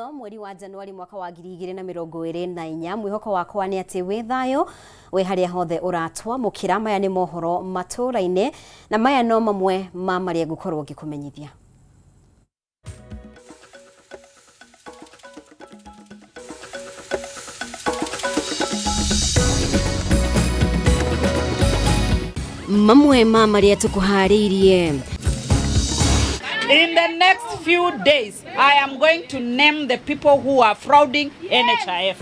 5 mweri wa Januari mwaka wa 2024 mwihoko wakwa ni ati wi thayo we haria hothe uratwa mukira maya ni mohoro maturaini na maya no mamwe ma maria ngukorwo ngikumenyithia. Mamwe ma maria tukuhariirie. In the next few days, I am going to name the people who are frauding NHIF.